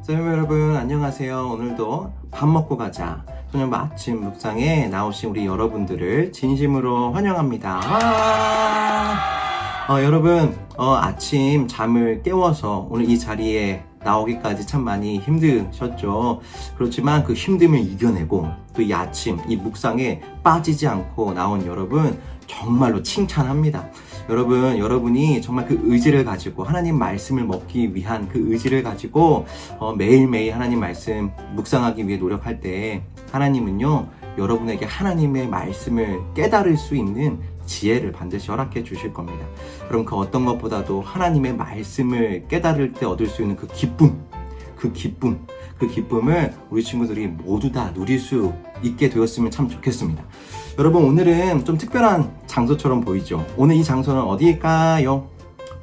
선생님 여러분 안녕하세요. 오늘도 밥 먹고 가자 소년부 아침 묵상에 나오신 우리 여러분들을 진심으로 환영합니다. 여러분 아침 잠을 깨워서 오늘 이 자리에 나오기까지 참 많이 힘드셨죠. 그렇지만 그 힘듦을 이겨내고 또 이 아침 이 묵상에 빠지지 않고 나온 여러분 정말로 칭찬합니다. 여러분이 정말 그 의지를 가지고 하나님 말씀을 먹기 위한 그 의지를 가지고 매일매일 하나님 말씀 묵상하기 위해 노력할 때 하나님은요 여러분에게 하나님의 말씀을 깨달을 수 있는 지혜를 반드시 허락해 주실 겁니다. 그럼 그 어떤 것보다도 하나님의 말씀을 깨달을 때 얻을 수 있는 그 기쁨을 우리 친구들이 모두 다 누릴 수 있게 되었으면 참 좋겠습니다. 여러분 오늘은 좀 특별한 장소처럼 보이죠? 오늘 이 장소는 어디일까요?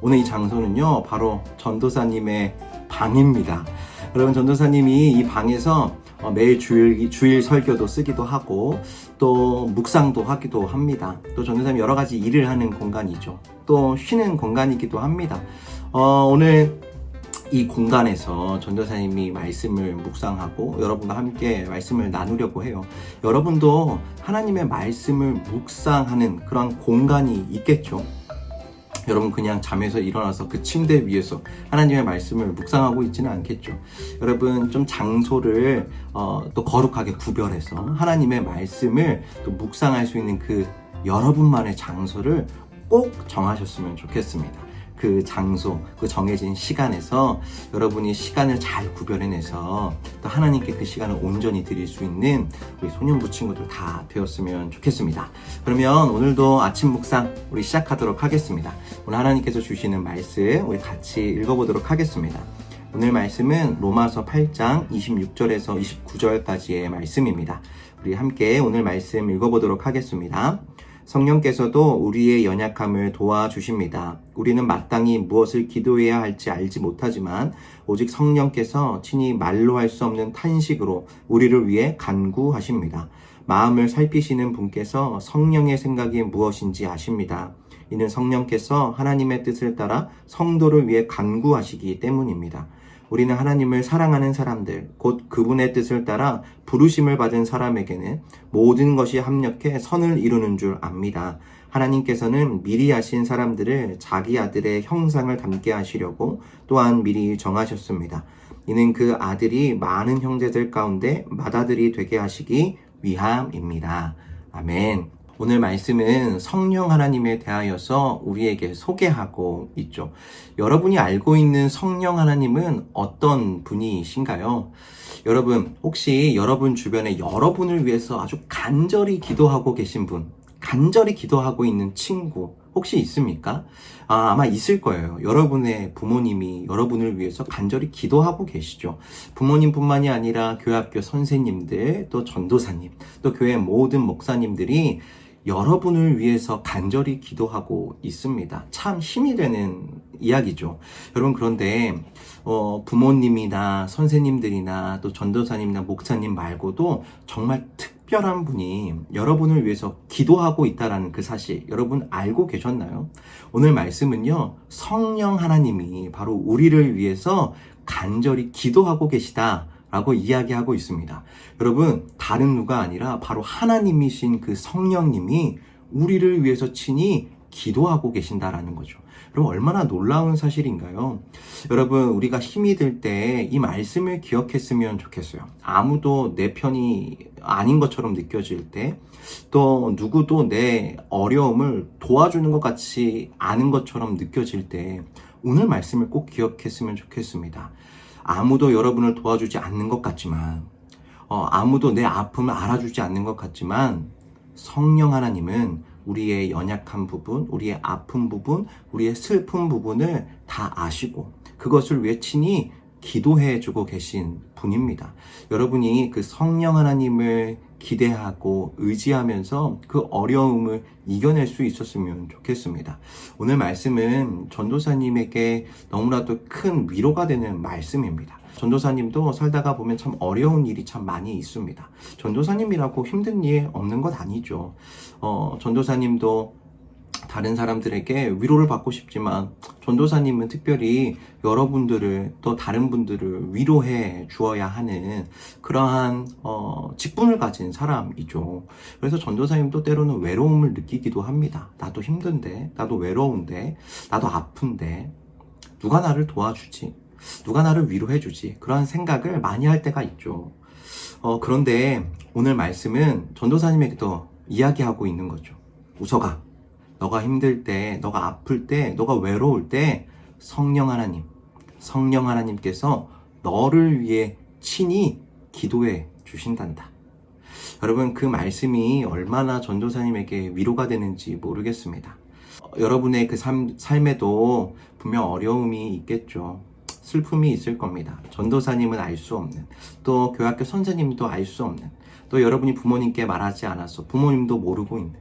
오늘 이 장소는요 바로 전도사님의 방입니다. 여러분 전도사님이 이 방에서 매일 주일 설교도 쓰기도 하고 또 묵상도 하기도 합니다. 또 전도사님이 여러 가지 일을 하는 공간이죠. 또 쉬는 공간이기도 합니다. 오늘 이 공간에서 전도사님이 말씀을 묵상하고 여러분과 함께 말씀을 나누려고 해요. 여러분도 하나님의 말씀을 묵상하는 그런 공간이 있겠죠. 여러분 그냥 잠에서 일어나서 그 침대 위에서 하나님의 말씀을 묵상하고 있지는 않겠죠. 여러분 좀 장소를 또 거룩하게 구별해서 하나님의 말씀을 또 묵상할 수 있는 그 여러분만의 장소를 꼭 정하셨으면 좋겠습니다. 그 장소, 그 정해진 시간에서 여러분이 시간을 잘 구별해내서 또 하나님께 그 시간을 온전히 드릴 수 있는 우리 소년부 친구들 다 되었으면 좋겠습니다. 그러면 오늘도 아침 묵상 우리 시작하도록 하겠습니다. 오늘 하나님께서 주시는 말씀 우리 같이 읽어보도록 하겠습니다. 오늘 말씀은 로마서 8장 26절에서 29절까지의 말씀입니다. 우리 함께 오늘 말씀 읽어보도록 하겠습니다. 성령께서도 우리의 연약함을 도와주십니다. 우리는 마땅히 무엇을 기도해야 할지 알지 못하지만 오직 성령께서 친히 말로 할 수 없는 탄식으로 우리를 위해 간구하십니다. 마음을 살피시는 분께서 성령의 생각이 무엇인지 아십니다. 이는 성령께서 하나님의 뜻을 따라 성도를 위해 간구하시기 때문입니다. 우리는 하나님을 사랑하는 사람들, 곧 그분의 뜻을 따라 부르심을 받은 사람에게는 모든 것이 합력해 선을 이루는 줄 압니다. 하나님께서는 미리 하신 사람들을 자기 아들의 형상을 닮게 하시려고 또한 미리 정하셨습니다. 이는 그 아들이 많은 형제들 가운데 맏아들이 되게 하시기 위함입니다. 아멘. 오늘 말씀은 성령 하나님에 대하여서 우리에게 소개하고 있죠. 여러분이 알고 있는 성령 하나님은 어떤 분이신가요? 여러분, 혹시 여러분 주변에 여러분을 위해서 아주 간절히 기도하고 계신 분, 간절히 기도하고 있는 친구 혹시 있습니까? 아마 있을 거예요. 여러분의 부모님이 여러분을 위해서 간절히 기도하고 계시죠. 부모님뿐만이 아니라 교회학교 선생님들, 또 전도사님, 또 교회 모든 목사님들이 여러분을 위해서 간절히 기도하고 있습니다. 참 힘이 되는 이야기죠. 여러분 그런데 부모님이나 선생님들이나 또 전도사님이나 목사님 말고도 정말 특별한 분이 여러분을 위해서 기도하고 있다는 그 사실 여러분 알고 계셨나요? 오늘 말씀은요 성령 하나님이 바로 우리를 위해서 간절히 기도하고 계시다 라고 이야기하고 있습니다. 여러분 다른 누가 아니라 바로 하나님이신 그 성령님이 우리를 위해서 친히 기도하고 계신다라는 거죠. 여러분 얼마나 놀라운 사실인가요? 여러분 우리가 힘이 들 때 이 말씀을 기억했으면 좋겠어요. 아무도 내 편이 아닌 것처럼 느껴질 때, 또 누구도 내 어려움을 도와주는 것 같지 않은 것처럼 느껴질 때 오늘 말씀을 꼭 기억했으면 좋겠습니다. 아무도 여러분을 도와주지 않는 것 같지만 아무도 내 아픔을 알아주지 않는 것 같지만 성령 하나님은 우리의 연약한 부분, 우리의 아픈 부분, 우리의 슬픈 부분을 다 아시고 그것을 위해 친히 기도해주고 계신 분입니다. 여러분이 그 성령 하나님을 기대하고 의지하면서 그 어려움을 이겨낼 수 있었으면 좋겠습니다. 오늘 말씀은 전도사님에게 너무나도 큰 위로가 되는 말씀입니다. 전도사님도 살다가 보면 참 어려운 일이 참 많이 있습니다. 전도사님이라고 힘든 일 없는 것 아니죠. 전도사님도 다른 사람들에게 위로를 받고 싶지만 전도사님은 특별히 여러분들을 또 다른 분들을 위로해 주어야 하는 그러한 직분을 가진 사람이죠. 그래서 전도사님도 때로는 외로움을 느끼기도 합니다. 나도 힘든데, 나도 외로운데, 나도 아픈데 누가 나를 도와주지? 누가 나를 위로해 주지? 그러한 생각을 많이 할 때가 있죠. 그런데 오늘 말씀은 전도사님에게도 이야기하고 있는 거죠. 우석아, 너가 힘들 때, 너가 아플 때, 너가 외로울 때 성령 하나님께서 너를 위해 친히 기도해 주신단다. 여러분, 그 말씀이 얼마나 전도사님에게 위로가 되는지 모르겠습니다. 여러분의 그 삶에도 분명 어려움이 있겠죠. 슬픔이 있을 겁니다. 전도사님은 알 수 없는, 또 교학교 선생님도 알 수 없는, 또 여러분이 부모님께 말하지 않아서 부모님도 모르고 있는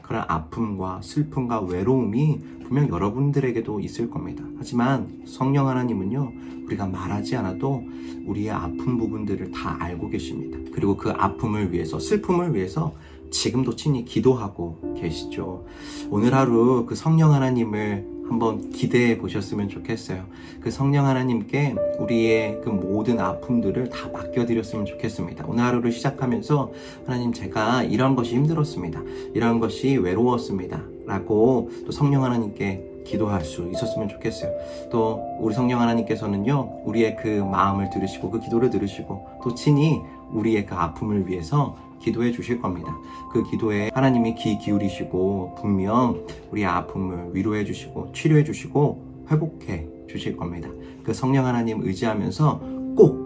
그런 아픔과 슬픔과 외로움이 분명 여러분들에게도 있을 겁니다. 하지만 성령 하나님은요, 우리가 말하지 않아도 우리의 아픈 부분들을 다 알고 계십니다. 그리고 그 아픔을 위해서, 슬픔을 위해서 지금도 친히 기도하고 계시죠. 오늘 하루 그 성령 하나님을 한번 기대해 보셨으면 좋겠어요. 그 성령 하나님께 우리의 그 모든 아픔들을 다 맡겨드렸으면 좋겠습니다. 오늘 하루를 시작하면서 하나님, 제가 이런 것이 힘들었습니다. 이런 것이 외로웠습니다. 라고 또 성령 하나님께 기도할 수 있었으면 좋겠어요. 또 우리 성령 하나님께서는요, 우리의 그 마음을 들으시고 그 기도를 들으시고 또 친히 우리의 그 아픔을 위해서 기도해 주실 겁니다. 그 기도에 하나님이 귀 기울이시고 분명 우리의 아픔을 위로해 주시고 치료해 주시고 회복해 주실 겁니다. 그 성령 하나님 의지하면서 꼭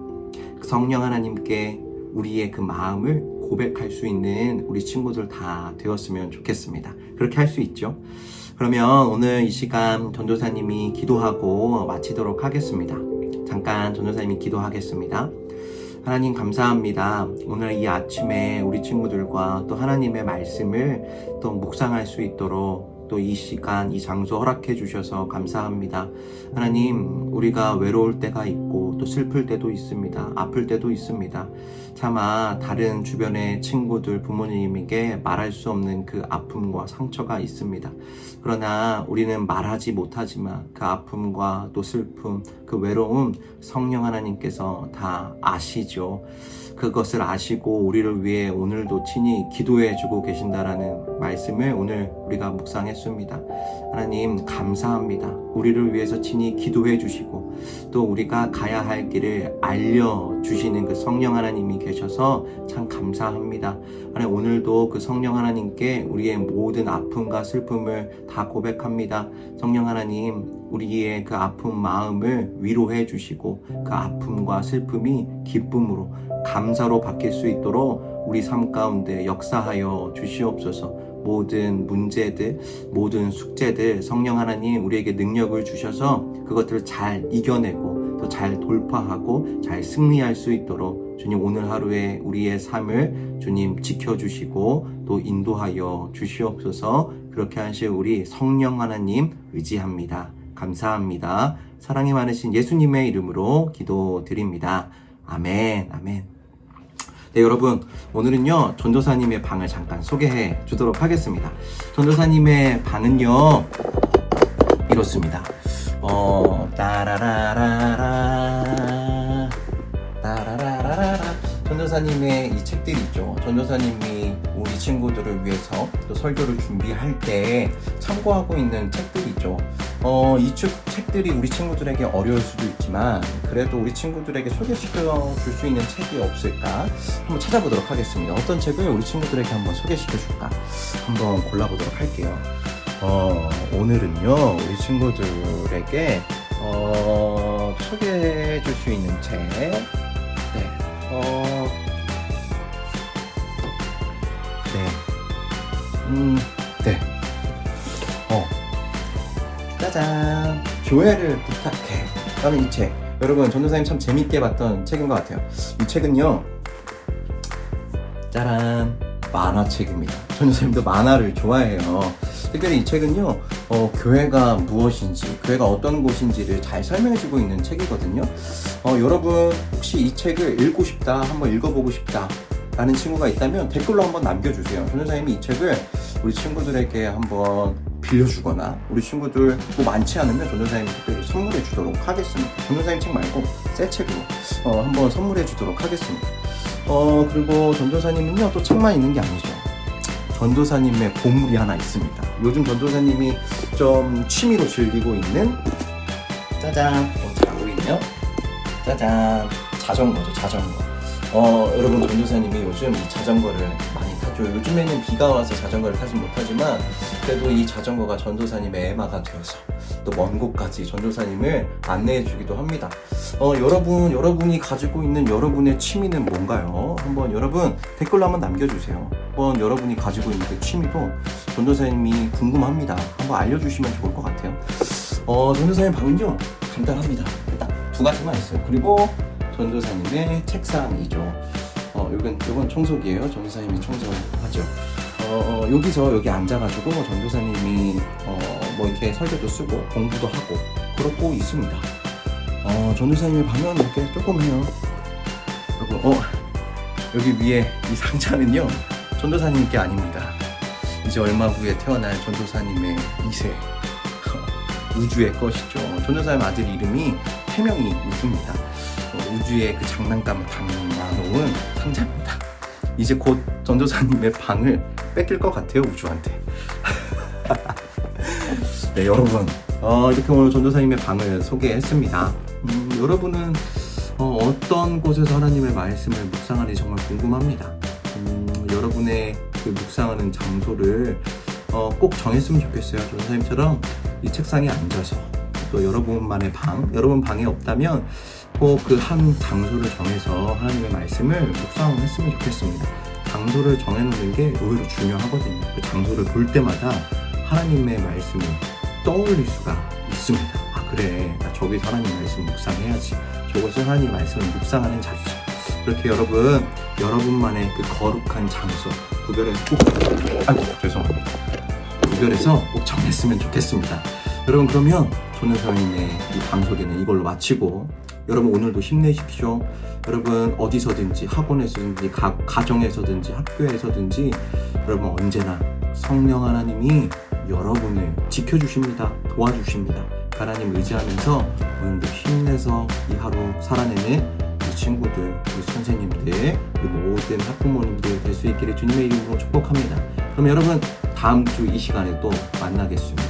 그 성령 하나님께 우리의 그 마음을 고백할 수 있는 우리 친구들 다 되었으면 좋겠습니다. 그렇게 할 수 있죠. 그러면 오늘 이 시간 전도사님이 기도하고 마치도록 하겠습니다. 잠깐 전도사님이 기도하겠습니다. 하나님, 감사합니다. 오늘 이 아침에 우리 친구들과 또 하나님의 말씀을 또 묵상할 수 있도록 또 이 시간, 이 장소 허락해 주셔서 감사합니다. 하나님, 우리가 외로울 때가 있고 또 슬플 때도 있습니다. 아플 때도 있습니다. 차마 다른 주변의 친구들, 부모님에게 말할 수 없는 그 아픔과 상처가 있습니다. 그러나 우리는 말하지 못하지만 그 아픔과 또 슬픔, 그 외로움 성령 하나님께서 다 아시죠. 그것을 아시고 우리를 위해 오늘도 친히 기도해 주고 계신다라는 말씀을 오늘 우리가 묵상했습니다. 하나님, 감사합니다. 우리를 위해서 친히 기도해 주시고 또 우리가 가야 할 길을 알려주시는 그 성령 하나님이 계셔서 참 감사합니다. 하나님, 오늘도 그 성령 하나님께 우리의 모든 아픔과 슬픔을 다 고백합니다. 성령 하나님, 우리의 그 아픈 마음을 위로해 주시고 그 아픔과 슬픔이 기쁨으로 감사로 바뀔 수 있도록 우리 삶 가운데 역사하여 주시옵소서. 모든 문제들, 모든 숙제들 성령 하나님 우리에게 능력을 주셔서 그것들을 잘 이겨내고 또 잘 돌파하고 잘 승리할 수 있도록 주님, 오늘 하루에 우리의 삶을 주님 지켜주시고 또 인도하여 주시옵소서. 그렇게 하실 우리 성령 하나님 의지합니다. 감사합니다. 사랑이 많으신 예수님의 이름으로 기도드립니다. 아멘, 아멘. 네, 여러분, 오늘은요 전도사님의 방을 잠깐 소개해 주도록 하겠습니다. 전도사님의 방은요 이렇습니다. 따라라라라 따라라라라 전도사님의 이 책들이 있죠. 전도사님이 우리 친구들을 위해서 또 설교를 준비할 때 참고하고 있는 책들이 있죠. 이 책들이 우리 친구들에게 어려울 수도 있지만 그래도 우리 친구들에게 소개시켜 줄 수 있는 책이 없을까 한번 찾아보도록 하겠습니다. 어떤 책을 우리 친구들에게 한번 소개시켜 줄까 한번 골라보도록 할게요. 오늘은요 우리 친구들에게 소개해 줄 수 있는 책, 짜잔! 교회를 부탁해 라는 이 책, 여러분 전도사님 참 재밌게 봤던 책인 것 같아요. 이 책은요 짜란! 만화책입니다. 전도사님도 만화를 좋아해요. 특별히 이 책은요 교회가 무엇인지, 교회가 어떤 곳인지를 잘 설명해주고 있는 책이거든요. 여러분 혹시 이 책을 읽고 싶다, 한번 읽어보고 싶다, 그러면 이 책을 꼭 구매해 주시기 바랍니다. 이 책은요 교회가 무엇인지, 교회가 어떤 곳인지를 잘 설명해주고 있는 책이거든요. 여러분 혹시 이 책을 읽고 싶다, 한번 읽어보고 싶다, 그러면 이 책을 꼭 구매해 주시기 바랍니다. 라는 친구가 있다면 댓글로 한번 남겨주세요. 전도사님이 이 책을 우리 친구들에게 한번 빌려주거나 우리 친구들 뭐 많지 않으면 전도사님이 특별히 선물해 주도록 하겠습니다. 전도사님 책 말고 새 책으로 한번 선물해 주도록 하겠습니다. 그리고 전도사님은요 또 책만 있는 게 아니죠. 전도사님의 보물이 하나 있습니다. 요즘 전도사님이 좀 취미로 즐기고 있는 짜잔 잘 보이네요. 짜잔 자전거죠. 자전거. 여러분 전도사님이 요즘 이 자전거를 많이 타죠. 요즘에는 비가 와서 자전거를 타진 못하지만 그래도 이 자전거가 전도사님의 애마가 되어서 또 먼 곳까지 전도사님을 안내해 주기도 합니다. 여러분이 가지고 있는 여러분의 취미는 뭔가요? 한번 여러분 댓글로 한번 남겨주세요. 한번 여러분이 가지고 있는 그 취미도 전도사님이 궁금합니다. 한번 알려주시면 좋을 것 같아요. 전도사님 방은요 간단합니다. 딱 두 가지만 있어요. 그리고 전도사님의 책상이죠. 요건 청소기예요. 전도사님이 청소하죠. 여기 앉아가지고 전도사님이 뭐 이렇게 설교도 쓰고 공부도 하고 그러고 있습니다. 전도사님의 방은 이렇게 조그매요. 여러분, 여기 위에 이 상자는요 전도사님께 아닙니다. 이제 얼마 후에 태어날 전도사님의 2세 우주의 것이죠. 전도사님 아들 이름이 태명이 우주입니다. 우주의 그 장난감을 담아놓은 상자입니다. 이제 곧 전도사님의 방을 뺏길 것 같아요, 우주한테. 네, 여러분. 이렇게 오늘 전도사님의 방을 소개했습니다. 여러분은 어떤 곳에서 하나님의 말씀을 묵상하는지 정말 궁금합니다. 여러분의 그 묵상하는 장소를 꼭 정했으면 좋겠어요. 전도사님처럼 이 책상에 앉아서 또 여러분 방에 없다면 꼭 그 한 장소를 정해서 하나님의 말씀을 묵상했으면 좋겠습니다. 장소를 정해놓는 게 의외로 중요하거든요. 그 장소를 볼 때마다 하나님의 말씀을 떠올릴 수가 있습니다. 아 그래, 나 저기서 하나님 말씀 묵상해야지. 저것은 하나님 말씀을 묵상하는 자리죠. 이렇게 여러분만의 그 거룩한 장소 구별해서 꼭 정했으면 좋겠습니다. 여러분 그러면 전도사님의 이 방송에는 이걸로 마치고 여러분 오늘도 힘내십시오. 여러분 어디서든지 학원에서든지 가정에서든지 학교에서든지 여러분 언제나 성령 하나님이 여러분을 지켜주십니다. 도와주십니다. 하나님 의지하면서 오늘도 힘내서 이 하루 살아내는 우리 친구들, 우리 선생님들, 우리 모든 학부모님들 될 수 있기를 주님의 이름으로 축복합니다. 그럼 여러분 다음 주 이 시간에 또 만나겠습니다.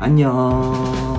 안녕.